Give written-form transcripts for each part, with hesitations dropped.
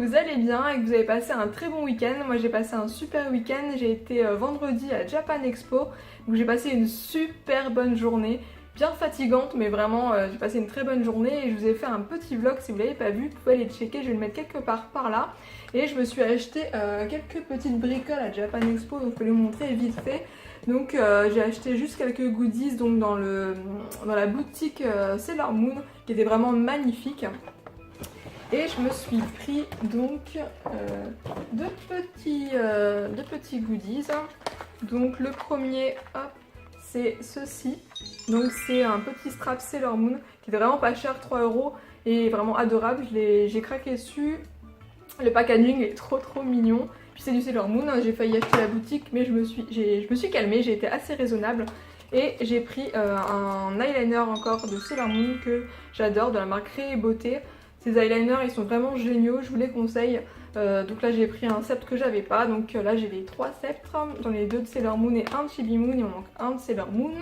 vous allez bien et que vous avez passé un très bon week-end. Moi j'ai passé un super week-end, j'ai été vendredi à Japan Expo, où j'ai passé une super bonne journée, bien fatigante mais vraiment j'ai passé une très bonne journée et je vous ai fait un petit vlog. Si vous l'avez pas vu, vous pouvez aller le checker, je vais le mettre quelque part par là. Et je me suis acheté quelques petites bricoles à Japan Expo, donc je peux les montrer vite fait. Donc j'ai acheté juste quelques goodies donc dans la boutique Sailor Moon qui était vraiment magnifique. Et je me suis pris donc deux petits goodies. Donc le premier, hop, c'est ceci. Donc c'est un petit strap Sailor Moon qui était vraiment pas cher, 3 € et vraiment adorable. J'ai craqué dessus. Le packaging est trop mignon. Puis c'est du Sailor Moon, hein. J'ai failli acheter la boutique mais je me suis calmée, j'ai été assez raisonnable. Et j'ai pris un eyeliner encore de Sailor Moon que j'adore, de la marque Ré et Beauté. Ces eyeliners ils sont vraiment géniaux, je vous les conseille. Donc là j'ai pris un sceptre que j'avais pas, donc là j'ai les 3 sceptres. J'en ai 2 de Sailor Moon et un de Chibi Moon, il me manque un de Sailor Moon.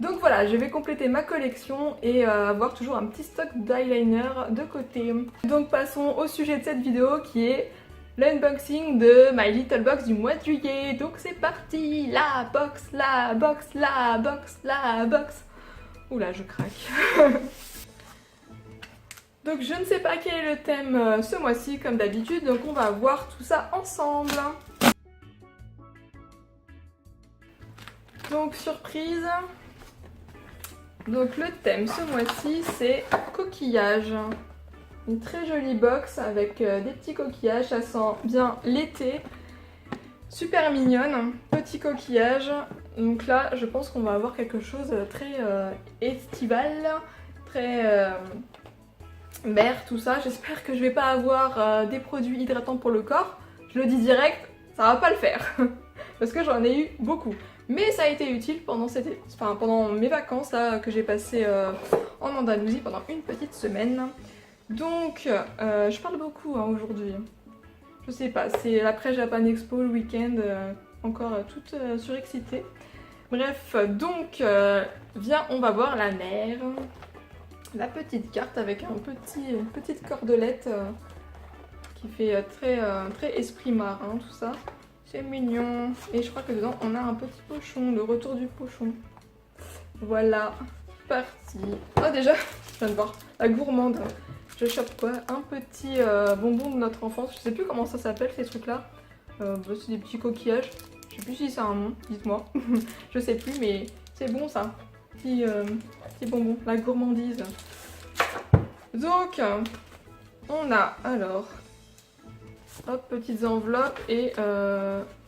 Donc voilà, je vais compléter ma collection et avoir toujours un petit stock d'eyeliner de côté. Donc passons au sujet de cette vidéo qui est l'unboxing de My Little Box du mois de juillet. Donc c'est parti, la box, la box, la box, la box. Oula, je craque. Donc je ne sais pas quel est le thème ce mois-ci comme d'habitude, donc on va voir tout ça ensemble. Donc surprise. Donc le thème ce mois-ci c'est coquillage. Une très jolie box avec des petits coquillages, ça sent bien l'été. Super mignonne, petit coquillage. Donc là je pense qu'on va avoir quelque chose de très estival, très mer, tout ça. J'espère que je vais pas avoir des produits hydratants pour le corps. Je le dis direct, ça va pas le faire. Parce que j'en ai eu beaucoup. Mais ça a été utile pendant mes vacances là, que j'ai passé en Andalousie pendant une petite semaine. Donc je parle beaucoup hein, aujourd'hui. Je sais pas, c'est l'après Japan Expo, le week-end, encore toute surexcitée. Bref, donc viens, on va voir la mer. La petite carte avec une petite cordelette qui fait très esprit marin, tout ça. C'est mignon. Et je crois que dedans on a un petit pochon, le retour du pochon. Voilà, parti. Oh déjà, je viens de voir, la gourmande. Je chope quoi? Un petit bonbon de notre enfance. Je sais plus comment ça s'appelle ces trucs là. C'est des petits coquillages. Je sais plus si c'est un nom, dites-moi. Je sais plus mais c'est bon ça. Petit bonbon, la gourmandise. Donc on a alors hop, petites enveloppes et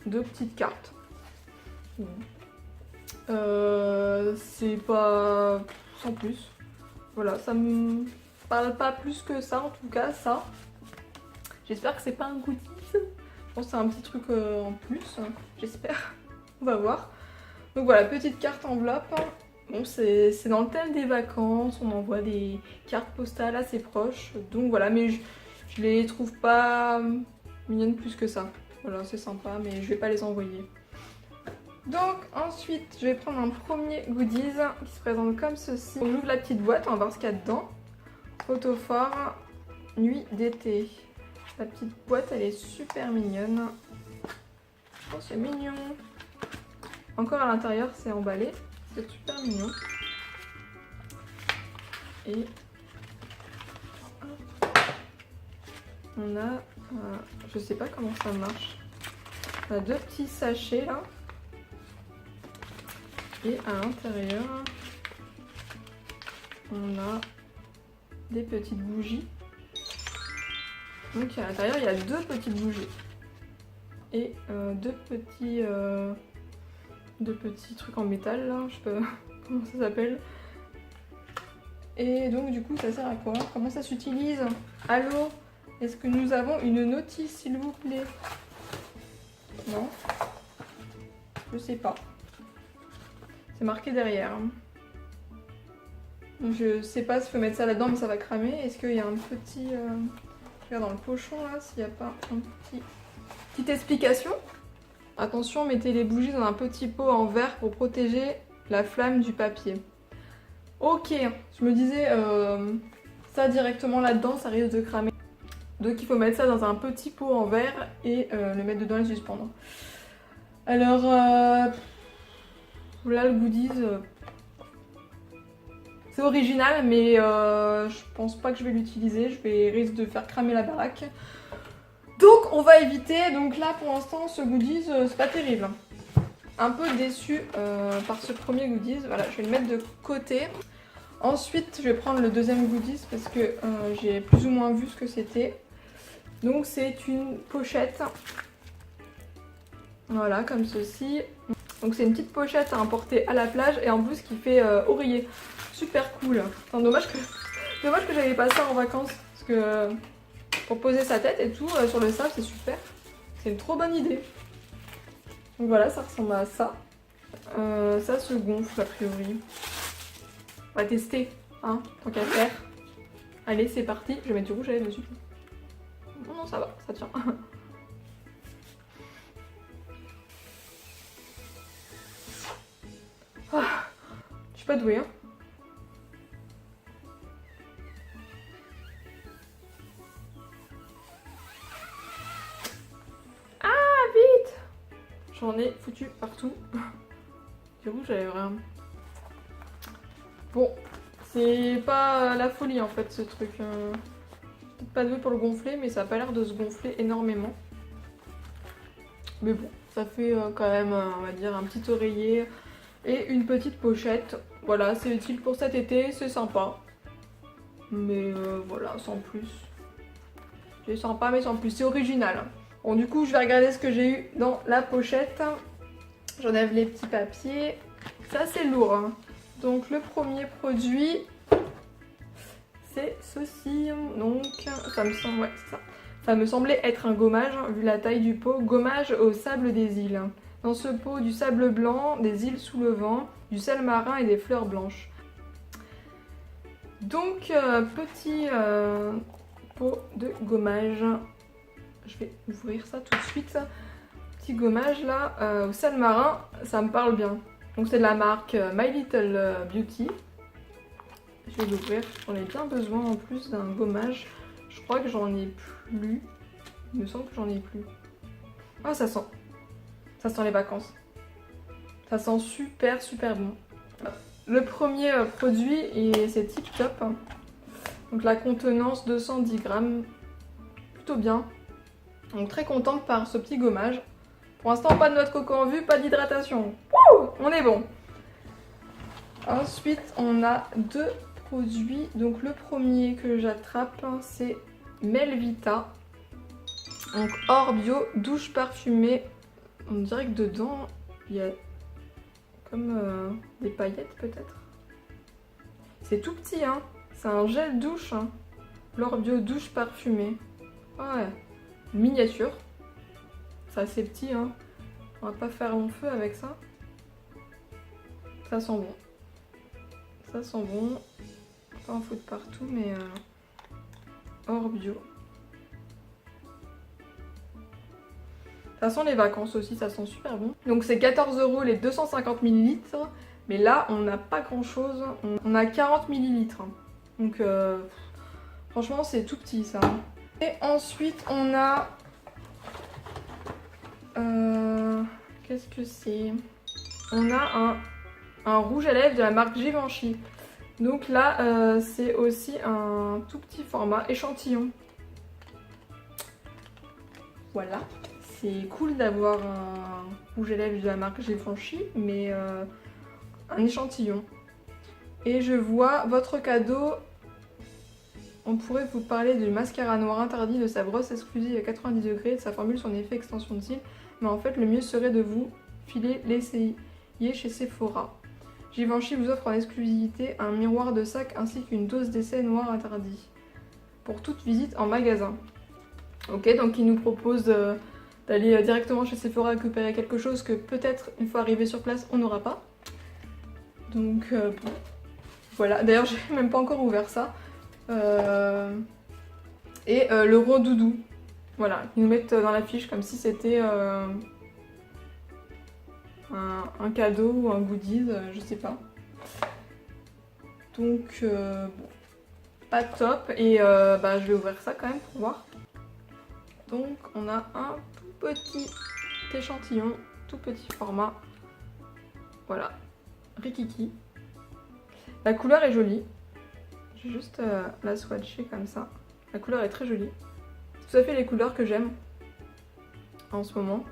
deux petites cartes. C'est pas sans plus. Voilà, ça me parle pas plus que ça en tout cas, ça. J'espère que c'est pas un goodies. Je pense que c'est un petit truc en plus, j'espère. On va voir. Donc voilà, petite carte enveloppe. Bon, c'est dans le thème des vacances, on envoie des cartes postales assez proches. Donc voilà, mais je les trouve pas mignonnes plus que ça. Voilà, c'est sympa, mais je vais pas les envoyer. Donc ensuite, je vais prendre un premier goodies qui se présente comme ceci. J'ouvre la petite boîte, on va voir ce qu'il y a dedans. Photophore, nuit d'été. La petite boîte, elle est super mignonne. Oh, c'est mignon. Encore à l'intérieur, c'est emballé. C'est super mignon. Et on a, je sais pas comment ça marche. On a deux petits sachets là. Et à l'intérieur, on a des petites bougies. Donc à l'intérieur, il y a deux petites bougies. Et deux petits trucs en métal là, je sais pas comment ça s'appelle. Et donc du coup ça sert à quoi? Comment ça s'utilise? Allô? Est-ce que nous avons une notice s'il vous plaît? Non? Je sais pas. C'est marqué derrière. Donc je sais pas s'il faut mettre ça là-dedans mais ça va cramer. Est-ce qu'il y a un petit... Je regarde dans le pochon là s'il n'y a pas un petite explication. Attention, mettez les bougies dans un petit pot en verre pour protéger la flamme du papier. Ok, je me disais ça directement là-dedans, ça risque de cramer. Donc il faut mettre ça dans un petit pot en verre et le mettre dedans et le suspendre. Alors là le goodies, c'est original mais je pense pas que je vais l'utiliser, risque de faire cramer la baraque. Donc on va éviter, donc là pour l'instant ce goodies c'est pas terrible. Un peu déçue par ce premier goodies, voilà je vais le mettre de côté. Ensuite je vais prendre le deuxième goodies parce que j'ai plus ou moins vu ce que c'était. Donc c'est une pochette, voilà comme ceci. Donc c'est une petite pochette à emporter à la plage et en plus qui fait oreiller, super cool. Enfin, dommage que j'avais pas ça en vacances parce que pour poser sa tête et tout sur le sable c'est super, c'est une trop bonne idée. Donc voilà ça ressemble à ça, ça se gonfle a priori. On va tester, hein, tant qu'à faire. Allez c'est parti, je vais mettre du rouge à lèvres dessus. Non, ça va, ça tient. Ah, je suis pas douée, hein. Ah, vite! J'en ai foutu partout. Du rouge à lèvres, hein. Bon, c'est pas la folie en fait ce truc. Pas doué pour le gonfler, mais ça a pas l'air de se gonfler énormément. Mais bon, ça fait quand même, on va dire, un petit oreiller et une petite pochette. Voilà, c'est utile pour cet été, c'est sympa. Mais voilà, sans plus. C'est sympa, mais sans plus, c'est original. Bon, du coup, je vais regarder ce que j'ai eu dans la pochette. J'enlève les petits papiers. Ça, c'est lourd, hein. Donc, le premier produit... c'est ceci, donc ça me semble, ouais, c'est ça. Ça me semblait être un gommage, vu la taille du pot. Gommage au sable des îles. Dans ce pot, du sable blanc, des îles sous le vent, du sel marin et des fleurs blanches. Donc, petit pot de gommage. Je vais ouvrir ça tout de suite. Petit gommage là, au sel marin, ça me parle bien. Donc c'est de la marque My Little Beauty. Je vais l'ouvrir, j'en ai bien besoin en plus d'un gommage. Je crois que j'en ai plus. Il me semble que j'en ai plus. Ah, ça sent les vacances. Ça sent super super bon. Le premier produit, et c'est tip top. Donc la contenance 210 grammes. Plutôt bien. Donc très contente par ce petit gommage. Pour l'instant, pas de noix de coco en vue, pas d'hydratation. On est bon. Ensuite, on a deux produits. Donc le premier que j'attrape, c'est Melvita. Donc hors bio, douche parfumée. On dirait que dedans, il y a comme des paillettes peut-être. C'est tout petit, hein. C'est un gel douche. Hein. L'hors bio, douche parfumée. Ouais, miniature. C'est assez petit, hein. On va pas faire long feu avec ça. Ça sent bon. Ça sent bon. Pas en foutre partout, mais hors bio. Ça sent les vacances aussi, ça sent super bon. Donc c'est 14 € les 250 ml. Mais là, on n'a pas grand chose. On a 40 ml. Donc franchement, c'est tout petit ça. Et ensuite, on a... qu'est-ce que c'est? On a un rouge à lèvres de la marque Givenchy. Donc là, c'est aussi un tout petit format échantillon. Voilà. C'est cool d'avoir un rouge à lèvres de la marque Givenchy, mais un échantillon. Et je vois votre cadeau. On pourrait vous parler du mascara noir interdit, de sa brosse exclusive à 90 degrés, de sa formule, son effet extension de cils. Mais en fait, le mieux serait de vous filer l'essayer chez Sephora. Givenchy vous offre en exclusivité un miroir de sac ainsi qu'une dose d'essai noir interdit pour toute visite en magasin. Ok, donc il nous propose d'aller directement chez Sephora récupérer quelque chose que peut-être une fois arrivé sur place on n'aura pas. Donc bon, voilà, d'ailleurs j'ai même pas encore ouvert ça. Et le rodoudou, voilà, ils nous mettent dans la fiche comme si c'était un cadeau ou un goodies, je sais pas. Donc bon, pas top, et je vais ouvrir ça quand même pour voir. Donc on a un tout petit échantillon, tout petit format. Voilà, rikiki. La couleur est jolie. Je vais juste la swatcher comme ça. La couleur est très jolie. C'est tout à fait les couleurs que j'aime en ce moment.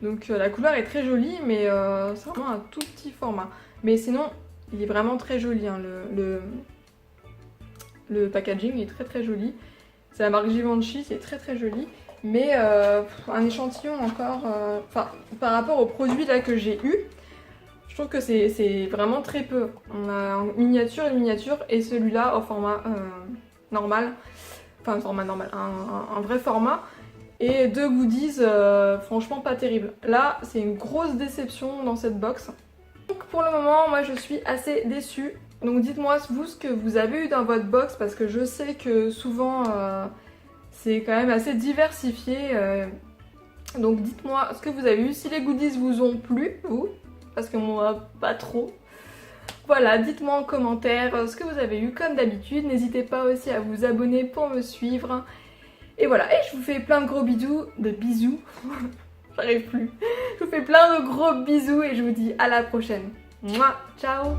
Donc la couleur est très jolie, mais c'est vraiment un tout petit format. Mais sinon, il est vraiment très joli. Hein. Le packaging est très très joli. C'est la marque Givenchy, c'est très très joli. Mais un échantillon encore, par rapport aux produits là que j'ai eu, je trouve que c'est vraiment très peu. On a une miniature et celui-là au format normal. Enfin, un format normal, un vrai format. Et 2 goodies, franchement pas terrible. Là, c'est une grosse déception dans cette box. Donc pour le moment, moi je suis assez déçue. Donc dites-moi vous ce que vous avez eu dans votre box parce que je sais que souvent c'est quand même assez diversifié. Donc dites-moi ce que vous avez eu, si les goodies vous ont plu, vous, parce que moi pas trop. Voilà, dites-moi en commentaire ce que vous avez eu comme d'habitude. N'hésitez pas aussi à vous abonner pour me suivre. Et voilà, et je vous fais plein de gros bisous, j'arrive plus. Je vous fais plein de gros bisous et je vous dis à la prochaine. Mouah, ciao.